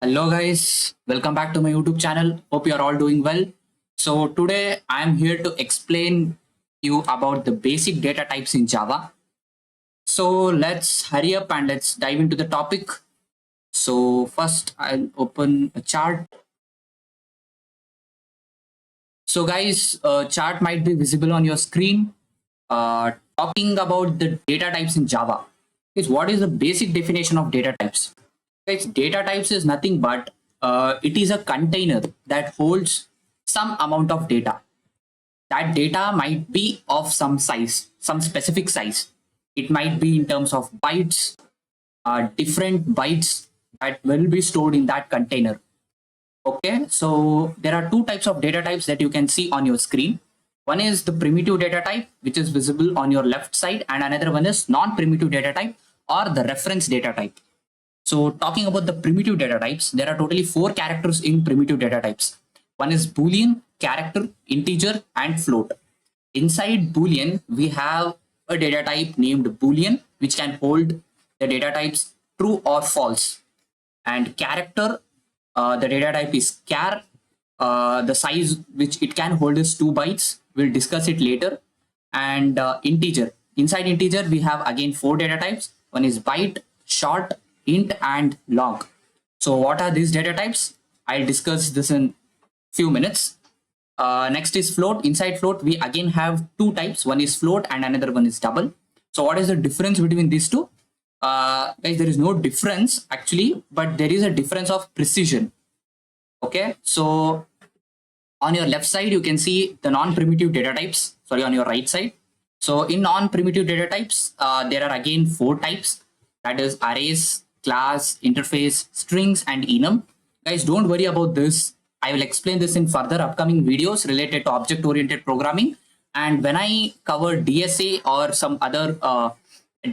Hello guys, welcome back to my YouTube channel. Hope you are all doing well. So today I am here to explain you about the basic data types in Java. So let's hurry up and let's dive into the topic. So first I'll open a chart. So guys, a chart might be visible on your screen. Talking about the data types in Java is what is the basic definition of data types. Guys, data types is nothing but it is a container that holds some amount of data. That data might be of some size, some specific size. It might be in terms of bytes, different bytes that will be stored in that container. Okay, so there are two types of data types that you can see on your screen. One is the primitive data type, which is visible on your left side, and another one is non-primitive data type or the reference data type. So talking about the primitive data types, there are totally four characters in primitive data types. One is boolean, character, integer, and float. Inside boolean, we have a data type named boolean, which can hold the data types true or false. And character, the data type is char. The size which it can hold is 2 bytes. We'll discuss it later. And integer. Inside integer, we have again four data types. One is byte, short, int, and log. So what are these data types? I'll discuss this in few minutes. Next is float. Inside float, we again have two types. One is float and another one is double. So what is the difference between these two? Guys, there is no difference actually, but there is a difference of precision. Okay, so on your left side, you can see the non-primitive data types. Sorry, on your right side. So in non-primitive data types, there are again four types. That is arrays, class, interface, strings, and enum. Guys, don't worry about this. I will explain this in further upcoming videos related to object-oriented programming. And when I cover DSA or some other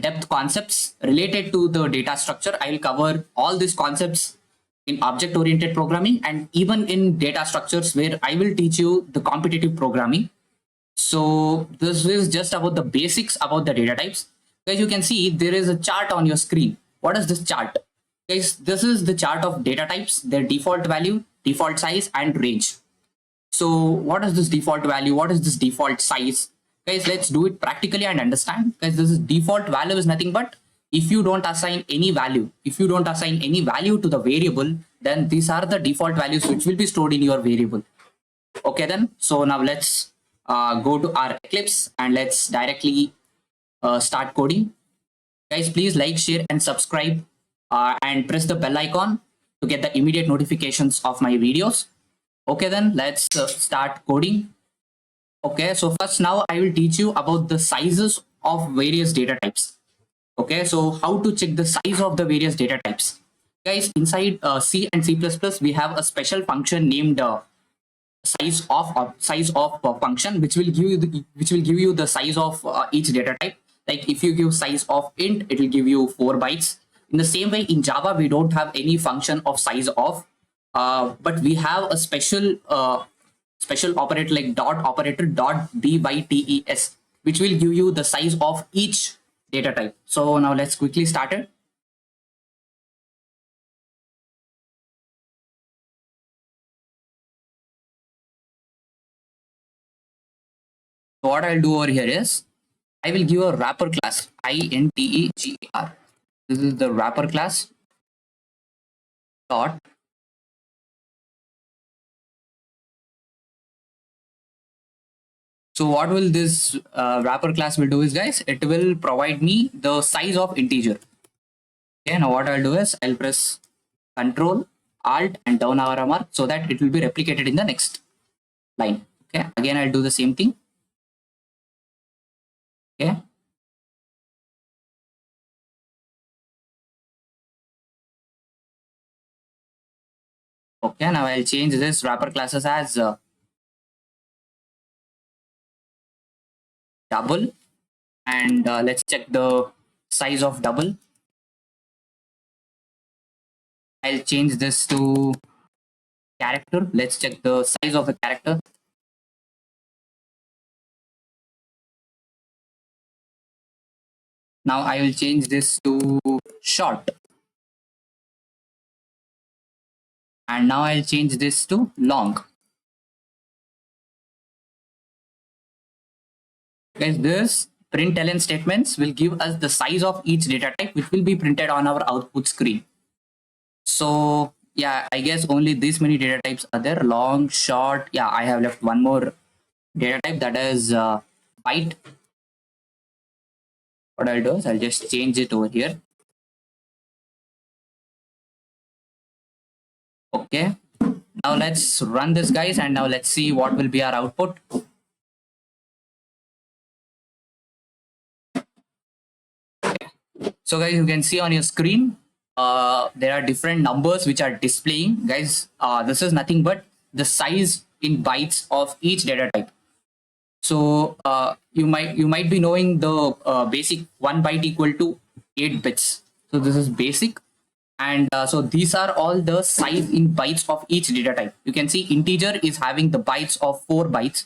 depth concepts related to the data structure, I will cover all these concepts in object oriented programming and even in data structures where I will teach you the competitive programming. So this is just about the basics about the data types. Guys, you can see there is a chart on your screen. What is this chart? Guys, this is the chart of data types, their default value, default size, and range. So what is this default value? What is this default size? Guys, let's do it practically and understand. Guys, this is default value is nothing but if you don't assign any value, to the variable, then these are the default values which will be stored in your variable. Okay, then. So now let's go to our Eclipse and let's directly start coding. Guys, please like, share, and subscribe and press the bell icon to get the immediate notifications of my videos. Okay, then let's start coding. Okay, so first now I will teach you about the sizes of various data types. Okay, so how to check the size of the various data types. Guys, inside C and C++, we have a special function named size of function, which will give you the size of each data type. Like if you give size of int, it will give you 4 bytes. In the same way, in Java, we don't have any function of size of, but we have a special operator like dot operator dot bytes, which will give you the size of each data type. So now let's quickly start it. So what I'll do over here is I will give a wrapper class integer. This is the wrapper class dot. So what will this wrapper class will do is, guys, it will provide me the size of integer. Okay, now what I'll do is I'll press Control Alt and down arrow mark so that it will be replicated in the next line. Okay, again I'll do the same thing. Okay. Okay, now I'll change this wrapper classes as double, and let's check the size of double. I'll change this to character. Let's check the size of the character. Now I will change this to short. And now I'll change this to long. Guys, this println statements will give us the size of each data type, which will be printed on our output screen. So yeah, I guess only this many data types are there: long, short. Yeah, I have left one more data type, that is byte. What I'll do is I'll just change it over here. Okay. Now let's run this, guys, and now let's see what will be our output. So guys, you can see on your screen, there are different numbers which are displaying. Guys, this is nothing but the size in bytes of each data type. So you might be knowing the basic 1 byte equal to 8 bits. So this is basic, and so these are all the size in bytes of each data type. You can see integer is having the bytes of 4 bytes,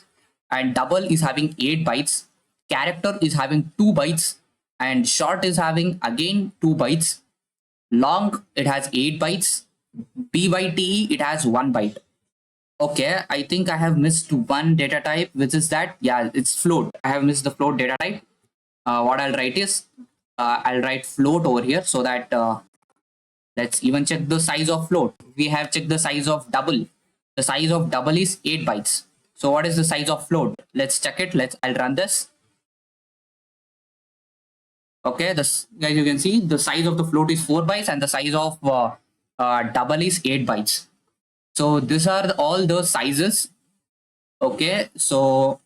and double is having 8 bytes. Character is having 2 bytes, and short is having again 2 bytes. Long, it has 8 bytes. byte it has 1 byte. Okay, I think I have missed one data type, which is that, yeah, it's float. I have missed the float data type. What I'll write is, I'll write float over here, so that let's even check the size of float. We have checked the size of double. The size of double is 8 bytes. So what is the size of float? Let's check it. I'll run this. Okay, this, guys, you can see the size of the float is 4 bytes, and the size of double is 8 bytes. So these are all the sizes. Okay, so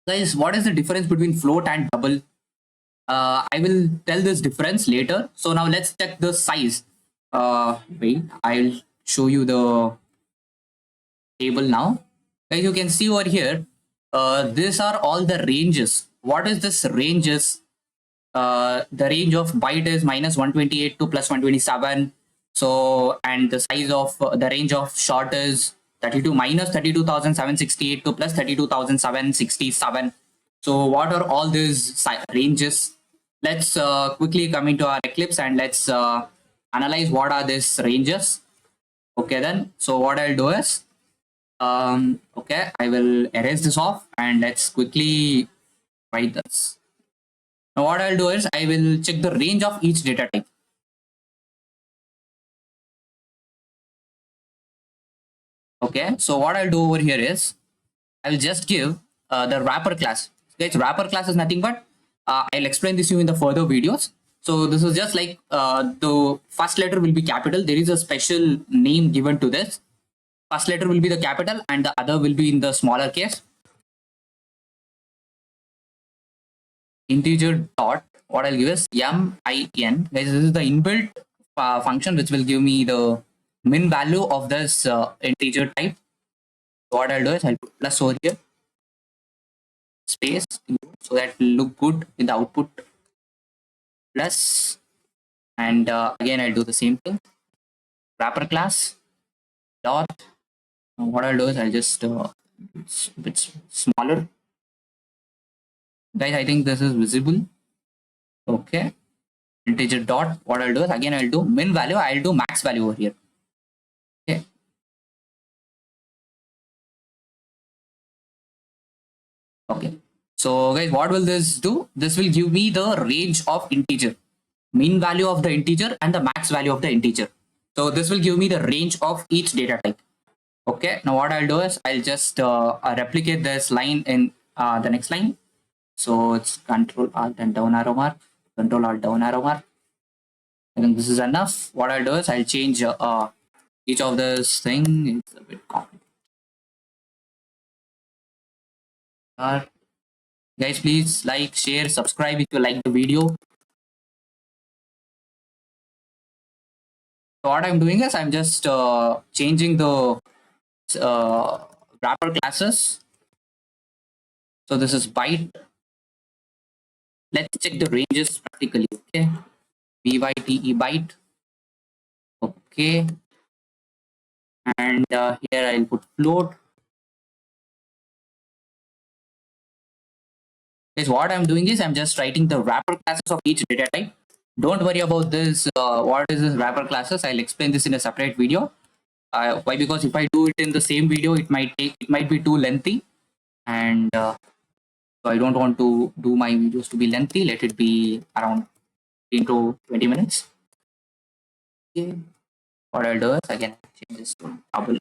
guys, what is the difference between float and double? I will tell this difference later. So now let's check the size. Wait, I'll show you the table now. Guys, you can see over here, these are all the ranges. What is this ranges? The range of byte is -128 to +127. So, and the size of the range of short is 32 -32,768 to +32,767. So what are all these ranges? Let's quickly come into our Eclipse and let's analyze what are these ranges. Okay, then, so what I'll do is, okay, I will erase this off and let's quickly write this. Now what I'll do is I will check the range of each data type. Okay, so what I'll do over here is I'll just give the wrapper class. Guys, wrapper class is nothing but I'll explain this to you in the further videos. So this is just like the first letter will be capital. There is a special name given to this. First letter will be the capital and the other will be in the smaller case. Integer dot, what I'll give is min. Guys, this is the inbuilt function which will give me the min value of this integer type. So what I'll do is I'll put plus over here, space, so that will look good in the output, plus, and again I'll do the same thing, wrapper class dot. What I'll do is I'll just it's a bit smaller. Guys, I think this is visible. Okay, integer dot, what I'll do is again I'll do min value, I'll do max value over here. Okay, okay, so guys, what will this do? This will give me the range of integer, min value of the integer and the max value of the integer. So this will give me the range of each data type. Okay, now what I'll do is I'll just replicate this line in the next line. So it's Control Alt and down arrow mark, Control Alt down arrow mark. I think this is enough. What I'll do is I'll change each of this thing. It's a bit complicated. Guys, please like, share, subscribe if you like the video. So what I'm doing is I'm just changing the wrapper classes. So this is byte. Let's check the ranges practically. Okay, byte byte. Okay, and here I'll put float. Guys, what I'm doing is I'm just writing the wrapper classes of each data type. Don't worry about this. What is this wrapper classes? I'll explain this in a separate video. Why? Because if I do it in the same video, it might be too lengthy, and so I don't want to do my videos to be lengthy. Let it be around 15 to 20 minutes. Okay. What I'll do is again change this to double.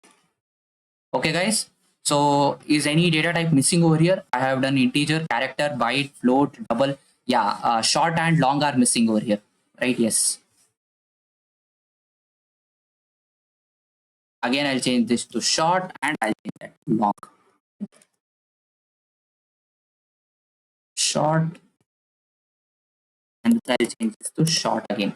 Okay, guys. So is any data type missing over here? I have done integer, character, byte, float, double. Yeah, short and long are missing over here, right? Yes. Again, I'll change this to short and I'll change that to long. Short, and I'll change this to short again.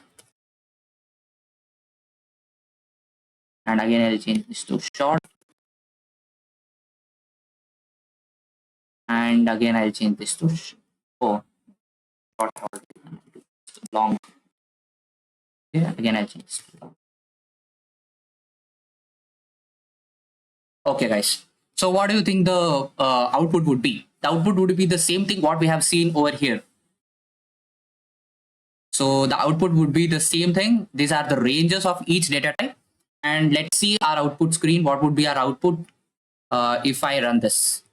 And again, I'll change this to short. And again, I'll change this to short, long. Yeah, again, I'll change this to long. Okay, guys. So what do you think the output would be? The output would be the same thing what we have seen over here. So the output would be the same thing. These are the ranges of each data type. And let's see our output screen. What would be our output if I run this?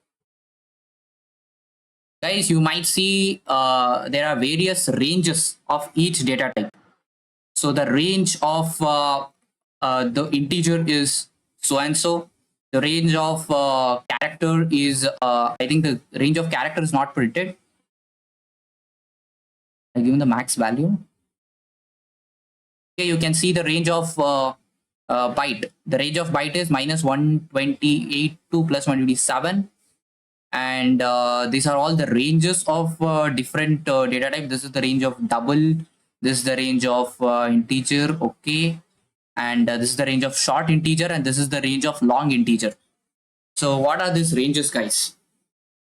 Guys, you might see there are various ranges of each data type. So the range of the integer is so and so. The range of character is, I think the range of character is not printed. I give the max value. Okay, you can see the range of byte. The range of byte is minus 128 to plus 127. And these are all the ranges of different data type. This is the range of double. This is the range of integer. Okay. And this is the range of short integer, and this is the range of long integer. So what are these ranges, guys?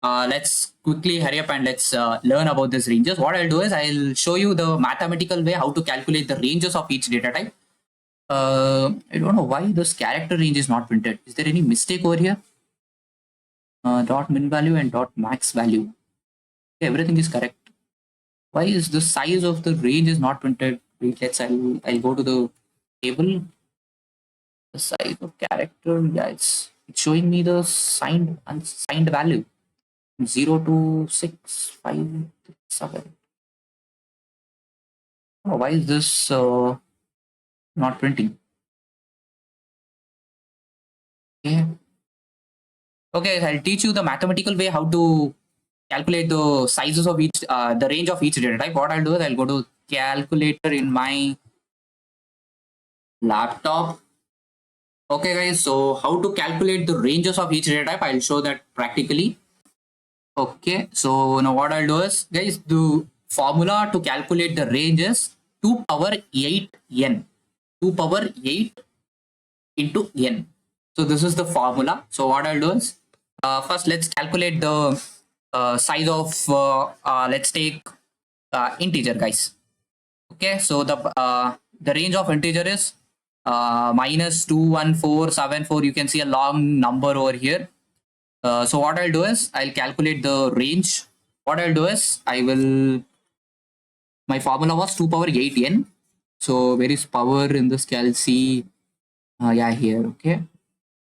Let's quickly hurry up and let's learn about these ranges. What I'll do is I'll show you the mathematical way how to calculate the ranges of each data type. I don't know why this character range is not printed. Is there any mistake over here? Dot min value and dot max value. Okay, everything is correct. Why is the size of the range is not printed? Wait, I'll go to the table. The size of character, yeah, it's showing me the signed unsigned value 0 to 6 5 7. Oh, why is this not printing? Okay, I'll teach you the mathematical way how to calculate the sizes of each the range of each data type. What I'll do is I'll go to calculator in my laptop. Okay, guys, so how to calculate the ranges of each data type, I'll show that practically. Okay, so now what I'll do is, guys, the formula to calculate the range is 2 power 8 n. 2 power 8 into n. So this is the formula. So what I'll do is, first let's calculate the size of, let's take integer, guys. Okay, so the range of integer is minus 21474. You can see a long number over here. So what I'll do is I'll calculate the range. What I'll do is my formula was 2 power 8 n. So where is power in this cal? See, yeah, here. Okay,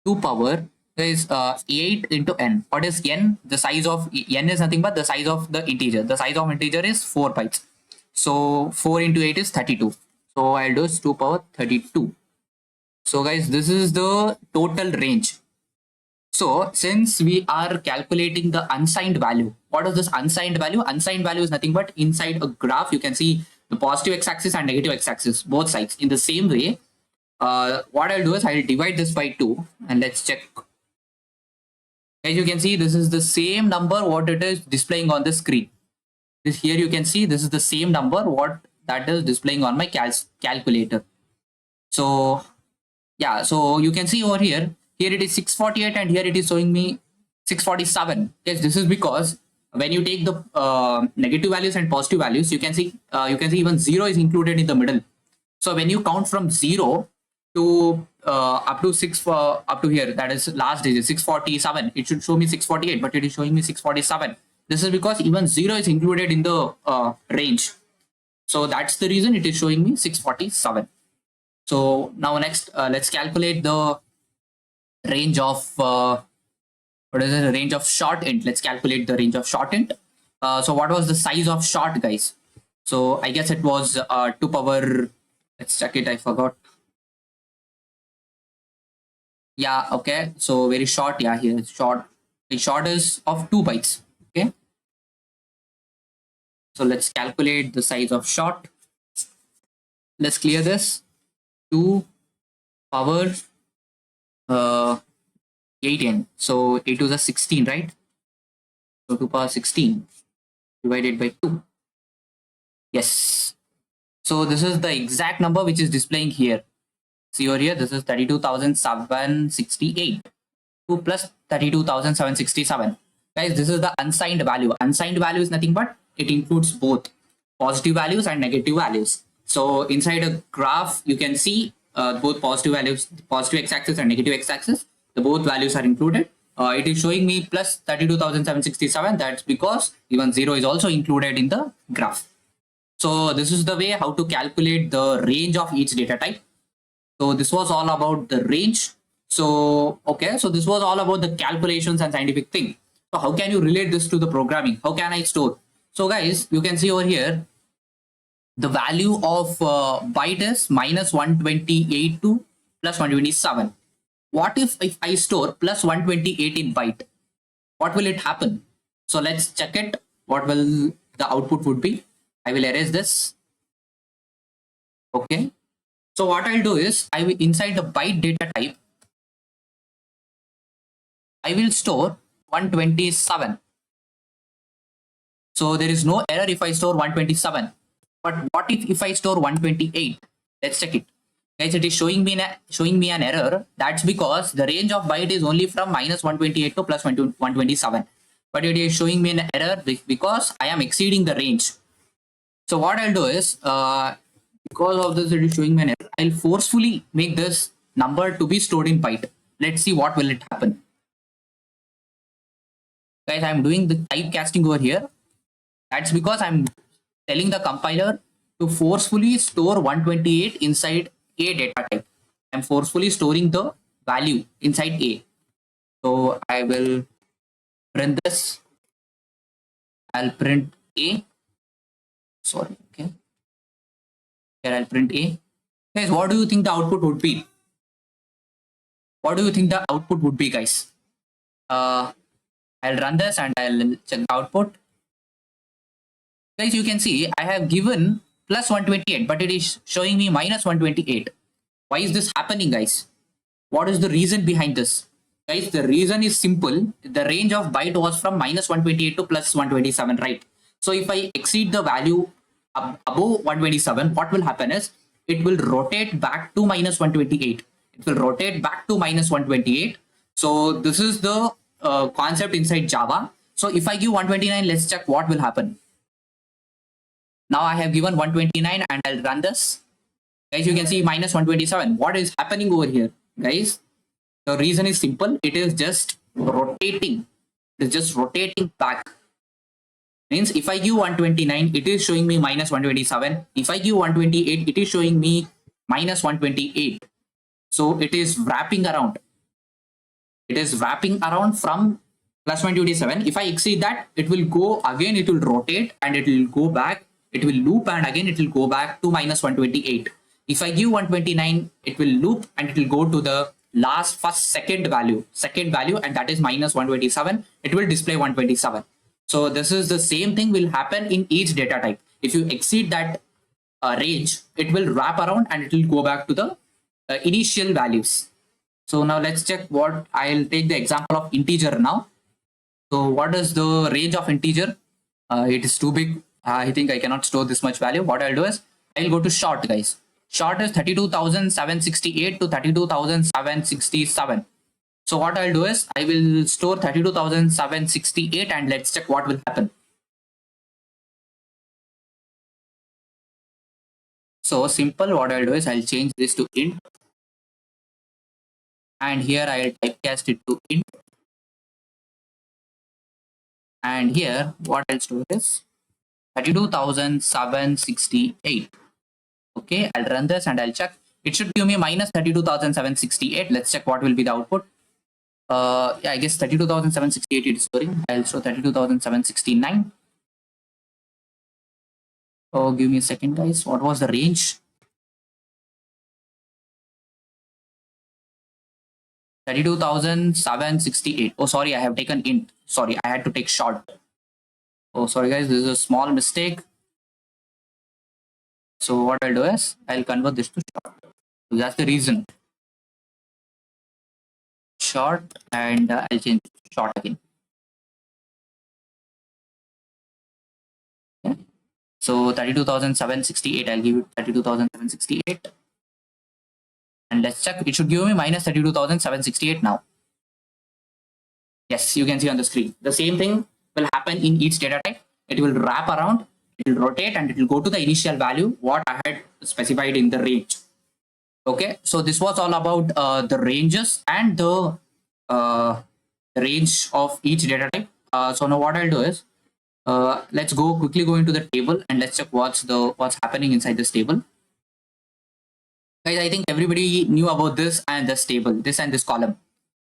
2 power is 8 into n. What is n? The size of n is nothing but the size of the integer. The size of integer is 4 bytes. So 4 into 8 is 32. So I'll do is 2 power 32. So guys, this is the total range. So since we are calculating the unsigned value, what is this unsigned value? Unsigned value is nothing but inside a graph. You can see the positive x-axis and negative x-axis, both sides. In the same way, what I'll do is I'll divide this by 2 and let's check. As you can see, this is the same number what it is displaying on the screen. This here you can see this is the same number what that is displaying on my calculator. So yeah, so you can see over here it is 648 and here it is showing me 647. Yes, this is because when you take the negative values and positive values, you can see even 0 is included in the middle. So when you count from 0 to up to here, that is last digit 647, it should show me 648, but it is showing me 647. This is because even 0 is included in the range. So that's the reason it is showing me 647. So now next, let's calculate the range of what is the range of short int. Let's calculate the range of short int. So what was the size of short, guys? So I guess it was 2 power. Let's check it. I forgot. Yeah. Okay. So very short. Yeah. Here short. The short is of 2 bytes. Okay. So let's calculate the size of short. Let's clear this. 2 power 8n. So 8 to the 16, right? So 2 power 16 divided by 2. Yes. So this is the exact number which is displaying here. See over here, this is 32,768. 2 plus 32,767. Guys, this is the unsigned value. Unsigned value is nothing but it includes both positive values and negative values. So inside a graph, you can see both positive values, positive x-axis and negative x-axis. The both values are included. It is showing me plus 32,767. That's because even 0 is also included in the graph. So this is the way how to calculate the range of each data type. So this was all about the range. So, okay, so this was all about the calculations and scientific thing. So how can you relate this to the programming? How can I store? So guys, you can see over here, the value of byte is minus 128 to plus 127. What if I store plus 128 in byte? What will it happen? So let's check it. What will the output would be? I will erase this. Okay. So what I'll do is I will inside the byte data type, I will store 127. So there is no error if I store 127. But what if I store 128? Let's check it. Guys, it is showing me an error. That's because the range of byte is only from minus 128 to plus 127. But it is showing me an error because I am exceeding the range. So what I'll do is, because of this, it is showing me an error. I'll forcefully make this number to be stored in byte. Let's see what will it happen. Guys, I'm doing the typecasting over here. That's because I'm telling the compiler to forcefully store 128 inside a data type. I'm forcefully storing the value inside a. So I will print this. I'll print a. Sorry, okay. Here I'll print a. Guys, what do you think the output would be? What do you think the output would be, guys? I'll run this and I'll check the output. Guys, you can see I have given plus 128, but it is showing me minus 128. Why is this happening, guys? What is the reason behind this? Guys, the reason is simple. The range of byte was from minus 128 to plus 127, right? So if I exceed the value above 127, what will happen is it will rotate back to minus 128. It will rotate back to minus 128. So this is the concept inside Java. So if I give 129, let's check what will happen. Now I have given 129 and I'll run this. Guys, you can see minus 127. What is happening over here, guys? The reason is simple. It is just rotating. It is just rotating back. Means if I give 129, it is showing me minus 127. If I give 128, it is showing me minus 128. So it is wrapping around. It is wrapping around from plus 127. If I exceed that, it will go again, it will rotate and it will go back. It will loop and again it will go back to minus 128. If I give 129, it will loop and it will go to the second value, and that is minus 127. It will display 127. So this is the same thing will happen in each data type. If you exceed that range, it will wrap around and it will go back to the initial values. So now let's check what I'll take the example of integer now. So what is the range of integer? It is too big. I think I cannot store this much value. What I'll do is I'll go to short, guys. Short is 32,768 to 32,767. So what I'll do is I will store 32,768 and let's check what will happen. So simple, what I'll do is I'll change this to int. And here I'll typecast it to int. And here what I'll store is 32,768. Okay, I'll run this and I'll check. It should give me minus 32,768. Let's check what will be the output. Yeah, I guess 32,768 it is storing. I'll show 32,769. Oh, give me a second, guys. What was the range? 32,768. Oh, sorry, I have taken int. Sorry, I had to take short. Oh, sorry, guys. This is a small mistake. So what I'll do is I'll convert this to short. So that's the reason. Short, and I'll change it to short again. Okay. So 32,768. I'll give it 32,768. And let's check. It should give me minus 32,768 now. Yes, you can see on the screen. The same thing will happen in each data type. It will wrap around, it will rotate, and it will go to the initial value, what I had specified in the range. Okay, so this was all about the ranges and the range of each data type. So now what I'll do is, let's quickly go into the table and let's check what's happening inside this table. Guys, I think everybody knew about this and this table, this and this column.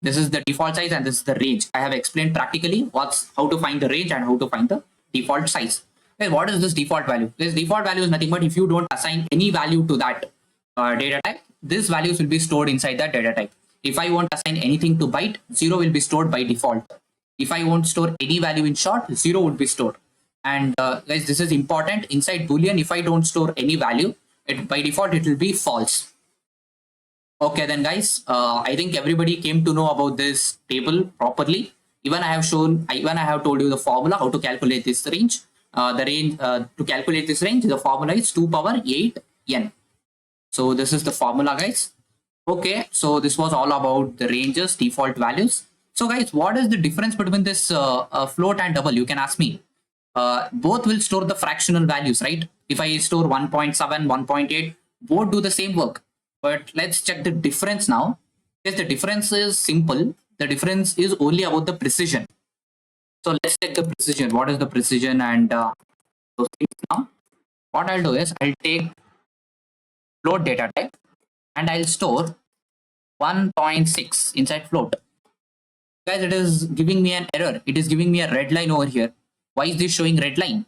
This is the default size and this is the range. I have explained practically how to find the range and how to find the default size. Okay, what is this default value? This default value is nothing but if you don't assign any value to that data type, these values will be stored inside that data type. If I won't assign anything to byte, 0 will be stored by default. If I won't store any value in short, 0 would be stored. And guys, this is important. Inside boolean, if I don't store any value, by default it will be false. Okay, then guys, I think everybody came to know about this table properly. Even I have told you the formula how to calculate this range. The range to calculate this range, the formula is 2 power 8 n. So this is the formula, guys. Okay, so this was all about the ranges, default values. So guys, what is the difference between this float and double? You can ask me. Both will store the fractional values, right? If I store 1.7, 1.8, both do the same work. But let's check the difference now. Yes, the difference is simple. The difference is only about the precision. So let's check the precision. What is the precision and those things now? What I'll do is I'll take float data type and I'll store 1.6 inside float. Guys, it is giving me an error. It is giving me a red line over here. Why is this showing red line?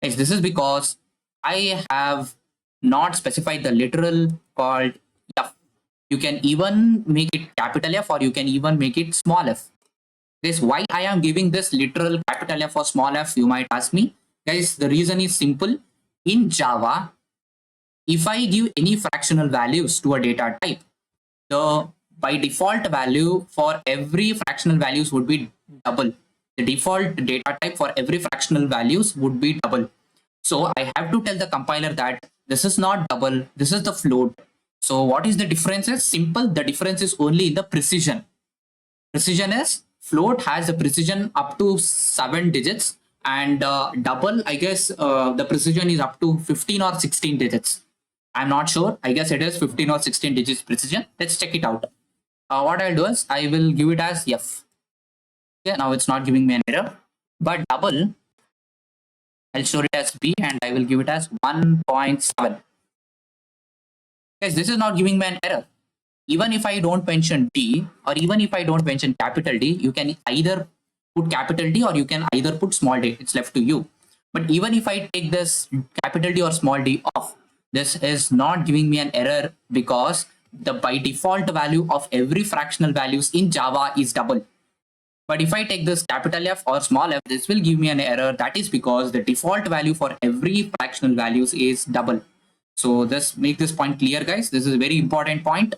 Guys, this is because I have not specified the literal called f. You can even make it capital F or you can even make it small f. This why I am giving this literal capital F or small f, you might ask me. Guys, the reason is simple. In Java, if I give any fractional values to a data type, the by default value for every fractional values would be double. The default data type for every fractional values would be double. So I have to tell the compiler that this is not double, this is the float. So what is the difference? Is simple. The difference is only in the precision. Precision is float has a precision up to 7 digits and double, I guess the precision is up to 15 or 16 digits. I'm not sure. I guess it is 15 or 16 digits precision. Let's check it out. What I'll do is I will give it as F. Okay, now it's not giving me an error. But double, I'll store it as B and I will give it as 1.7. Guys, this is not giving me an error. Even if I don't mention D or even if I don't mention capital D, you can either put capital D or you can either put small d. It's left to you. But even if I take this capital D or small d off, this is not giving me an error because the by default value of every fractional values in Java is double. But if I take this capital F or small f, this will give me an error. That is because the default value for every fractional values is double. So just make this point clear, guys. This is a very important point.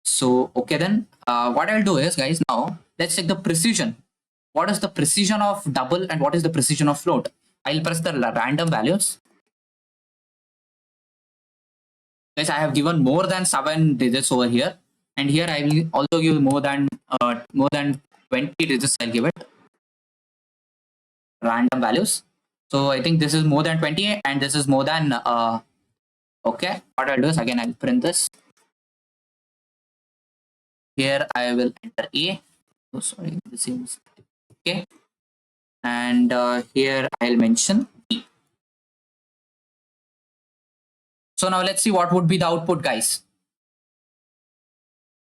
So, okay, then what I'll do is, guys, now let's check the precision. What is the precision of double and what is the precision of float? I'll press the random values. Guys, I have given more than 7 digits over here. And here I will also give more than 20 digits. I'll give it random values. So I think this is more than 20 and this is more than okay. What I'll do is again I'll print this. Here I will enter A. Oh, sorry, this is okay. And here I'll mention B. So now let's see what would be the output, guys.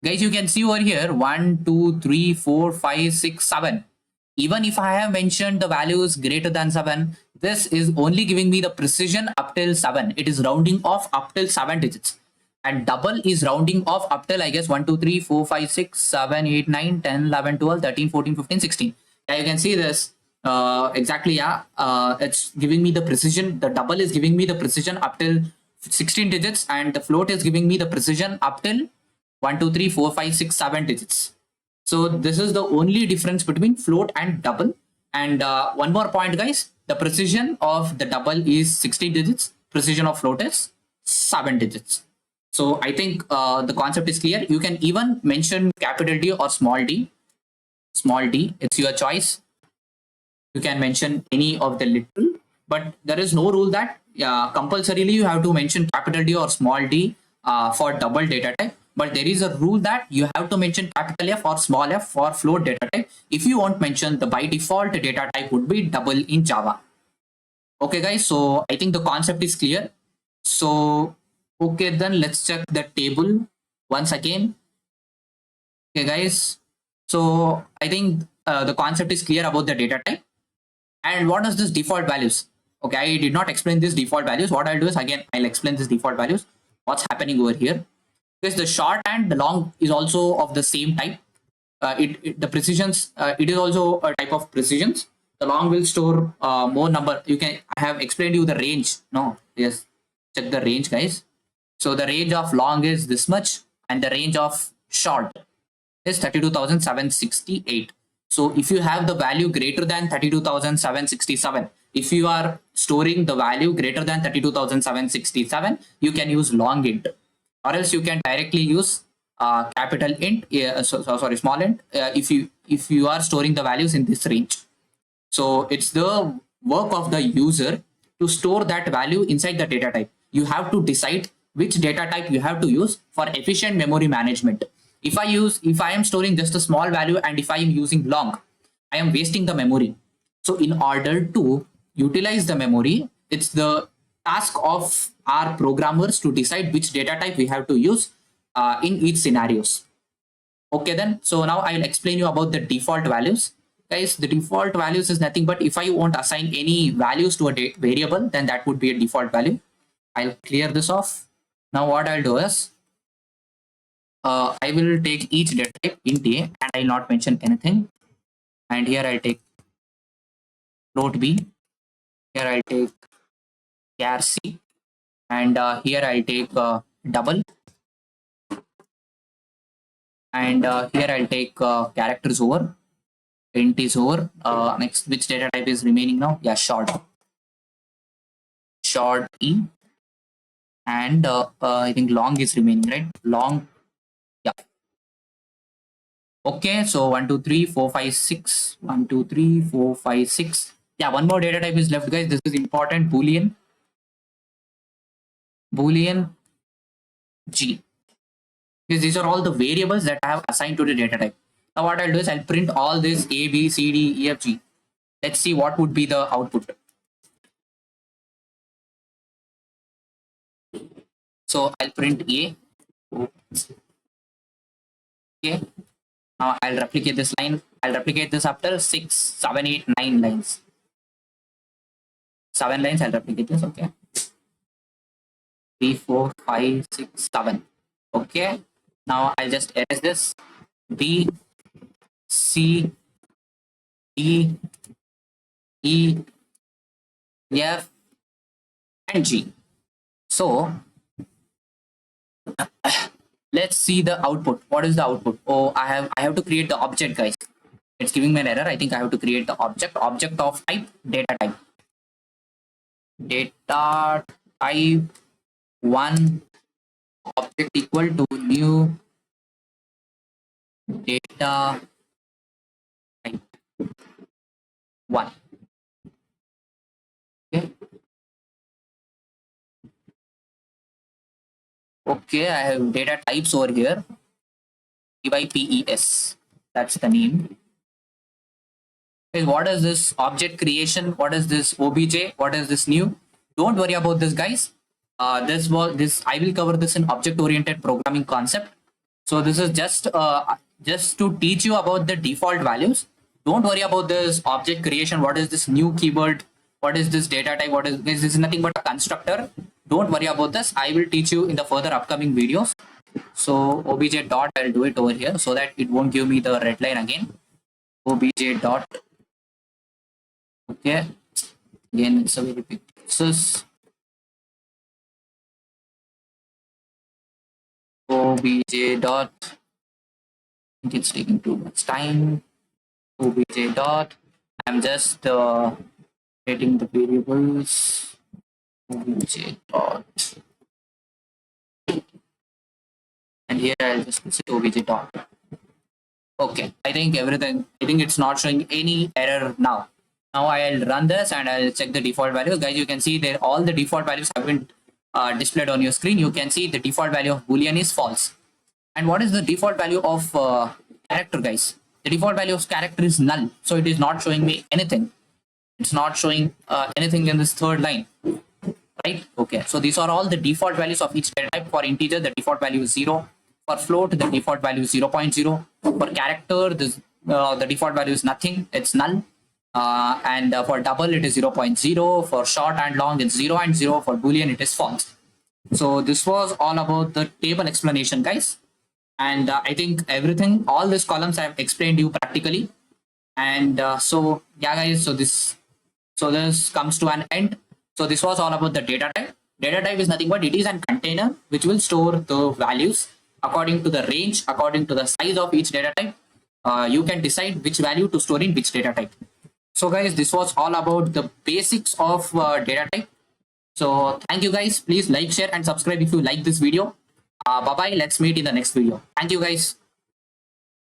Guys, you can see over here 1, 2, 3, 4, 5, 6, 7. Even if I have mentioned the values greater than 7, this is only giving me the precision up till 7. It is rounding off up till 7 digits. And double is rounding off up till, I guess, 1, 2, 3, 4, 5, 6, 7, 8, 9, 10, 11, 12, 13, 14, 15, 16. Yeah, you can see this. Exactly, yeah. It's giving me the precision. The double is giving me the precision up till 16 digits, and the float is giving me the precision up till 1, 2, 3, 4, 5, 6, 7 digits. So this is the only difference between float and double. And one more point, guys, the precision of the double is 16 digits, precision of float is 7 digits. So I think the concept is clear. You can even mention capital D or small d. Small d, it's your choice. You can mention any of the literal, but there is no rule that compulsorily you have to mention capital D or small d for double data type. But there is a rule that you have to mention capital F or small f for float data type. If you won't mention, the by default data type would be double in Java. Okay, guys, so I think the concept is clear. So, okay, then let's check the table once again. Okay, guys, so I think the concept is clear about the data type. And what is this default values? Okay, I did not explain this default values. What I'll do is, again, I'll explain this default values. What's happening over here? Because the short and the long is also of the same type. The precisions, it is also a type of precisions. The long will store more number. You can, I have explained you the range. No, yes, check the range, guys. So the range of long is this much, and the range of short is 32,768. So if you have the value greater than 32,767, if you are storing the value greater than 32,767, you can use long int, or else you can directly use capital int, sorry, small int, if you are storing the values in this range. So it's the work of the user to store that value inside the data type. You have to decide which data type you have to use for efficient memory management. If I am storing just a small value, and if I am using long, I am wasting the memory. So in order to utilize the memory, it's the task of our programmers to decide which data type we have to use in each scenarios. Okay, then, so now I'll explain you about the default values. Guys, the default values is nothing but if I won't assign any values to a variable, then that would be a default value. I'll clear this off. Now what I'll do is, I will take each data type int a, and I'll not mention anything. And here I'll take float b. Here I'll take char c, and here I'll take double, and here I'll take characters over, int is over. Next, which data type is remaining now? Yeah, short e, and I think long is remaining, right? Long, yeah. Okay, so 1, 2, 3, 4, 5, 6. 1, 2, 3, 4, 5, 6. Yeah, one more data type is left, guys. This is important. Boolean G. Because these are all the variables that I have assigned to the data type. Now what I'll do is I'll print all this A, B, C, D, E, F, G. Let's see what would be the output. So I'll print A. Okay. Now I'll replicate this line. I'll replicate this after 6, 7, 8, 9 lines. 7 lines, I'll replicate this. Okay. 3, 4, 5, 6, 7. Okay. Now I'll just erase this. B, C, D, E, F, and G. So let's see the output. What is the output? Oh, I have to create the object, guys. It's giving me an error. I think I have to create the object of type data type. Data type 1 object equal to new data type 1. Okay. Okay, I have data types over here. PYPES. That's the name. Okay, what is this object creation? What is this OBJ? What is this new? Don't worry about this, guys. I will cover this in object-oriented programming concept. So this is just to teach you about the default values. Don't worry about this object creation. What is this new keyword? What is this data type? What is this? Is nothing but a constructor. Don't worry about this. I will teach you in the further upcoming videos. So obj dot, I'll do it over here so that it won't give me the red line again. Obj dot. Okay. Again, it's a very big process. Obj dot. I think it's taking too much time. Obj dot. I'm just getting the variables. Obj dot. And here I'll just visit obj dot. Okay, I think it's not showing any error now. Now I'll run this and I'll check the default values. Guys, you can see there all the default values have been displayed on your screen. You can see the default value of boolean is false. And what is the default value of character, guys? The default value of character is null. So it is not showing me anything. It's not showing anything in this third line. Right? Okay. So these are all the default values of each data type. For integer, the default value is 0. For float, the default value is 0.0. For character, the default value is nothing. It's null. And for double, it is 0.0. For short and long, it's 0 and 0. For boolean, it is false. So this was all about the table explanation, guys. And I think all these columns I have explained you practically. And so yeah, guys. So this comes to an end. So this was all about the data type. Data type is nothing but it is a container which will store the values according to the range, according to the size of each data type. You can decide which value to store in which data type. So guys, this was all about the basics of data type. So thank you guys. Please like, share and subscribe if you like this video. Bye bye. Let's meet in the next video. Thank you guys.